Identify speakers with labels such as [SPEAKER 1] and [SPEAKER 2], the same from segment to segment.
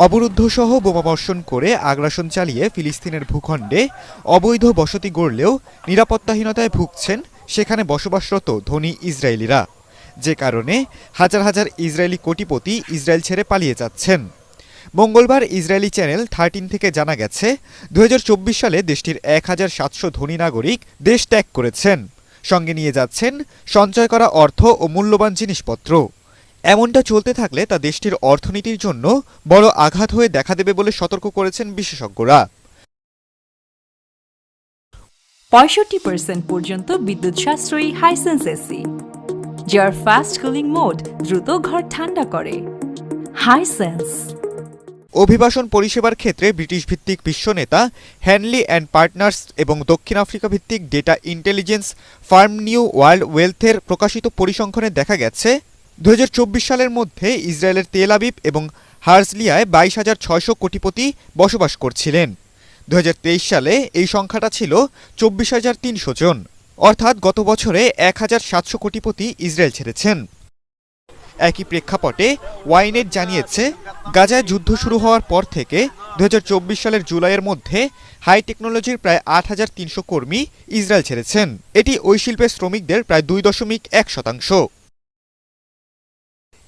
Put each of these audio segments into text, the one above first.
[SPEAKER 1] অবরুদ্ধসহ বোমাবর্ষণ করে আগ্রাসন চালিয়ে ফিলিস্তিনের ভূখণ্ডে অবৈধ বসতি গড়লেও নিরাপত্তাহীনতায় ভুগছেন সেখানে বসবাসরত ধনী ইসরায়েলিরা, যে কারণে হাজার হাজার ইসরায়েলি কোটিপতি ইসরায়েল ছেড়ে পালিয়ে যাচ্ছেন। মঙ্গলবার ইসরায়েলি চ্যানেল 13 থেকে জানা গেছে 2024 সালে দেশটির 1700 ধনী নাগরিক দেশ ত্যাগ করেছেন, সঙ্গে নিয়ে যাচ্ছেন সঞ্চয় করা অর্থ ও মূল্যবান জিনিসপত্র। এমনটা চলতে থাকলে তা দেশটির অর্থনীতির জন্য বড় আঘাত হয়ে দেখা দেবে বলে সতর্ক করেছেন বিশেষজ্ঞরা।
[SPEAKER 2] 65% পর্যন্ত বিদ্যুৎ সাশ্রয়ী হাইসেন্স এসি, যার ফাস্ট কুলিং মোড দ্রুত ঘর ঠান্ডা করে। হাইসেন্স
[SPEAKER 1] অভিবাসন পরিষেবার ক্ষেত্রে ব্রিটিশ ভিত্তিক বিশ্বনেতা হ্যানলি অ্যান্ড পার্টনার্স এবং দক্ষিণ আফ্রিকা ভিত্তিক data intelligence firm New World ওয়েলথের প্রকাশিত পরিসংখ্যানে দেখা গেছে 2024 সালের মধ্যে ইসরায়েলের তেল আবিব এবং হার্জলিয়ায় 22,600 কোটিপতি বসবাস করছিলেন। 2023 সালে এই সংখ্যাটা ছিল 24,300 জন, অর্থাৎ গত বছরে 1,700 কোটিপতি ইসরায়েল ছেড়েছেন। একই প্রেক্ষাপটে ওয়াইনেট জানিয়েছে, গাজায় যুদ্ধ শুরু হওয়ার পর থেকে 2024 সালের জুলাইয়ের মধ্যে হাই টেকনোলজির প্রায় 8,300 কর্মী ইসরায়েল ছেড়েছেন। এটি ওই শিল্পের শ্রমিকদের প্রায় 2.1%।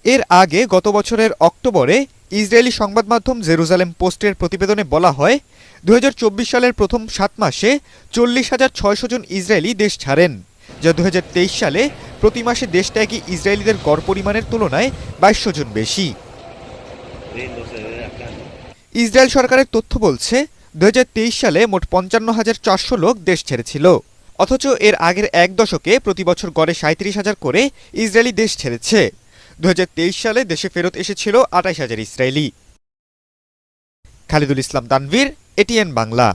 [SPEAKER 1] এর আগে গত বছরের অক্টোবরে ইসরায়েলি সংবাদ মাধ্যম জেরুজালেম পোস্টের প্রতিবেদনে বলা হয়, 2024 সালের প্রথম 7 মাসে 40,600 জন ইসরায়েলি দেশ ছাড়েন, যা 2023 সালে প্রতি মাসে দেশত্যাগী ইসরায়েলিদের গড় পরিমাণের তুলনায় 2200 জন বেশি। ইসরায়েল সরকারের তথ্য বলছে, 2023 সালে মোট 55,400 লোক দেশ ছেড়েছিল, অথচ এর আগের এক দশকে প্রতি বছর গড়ে 37,000 করে ইসরায়েলি দেশ ছেড়েছে। 2023 সালে দেশে ফেরত এসেছিল 28,000 ইসরায়েলি। খালিদুল ইসলাম তানভীর, এটিএন বাংলা।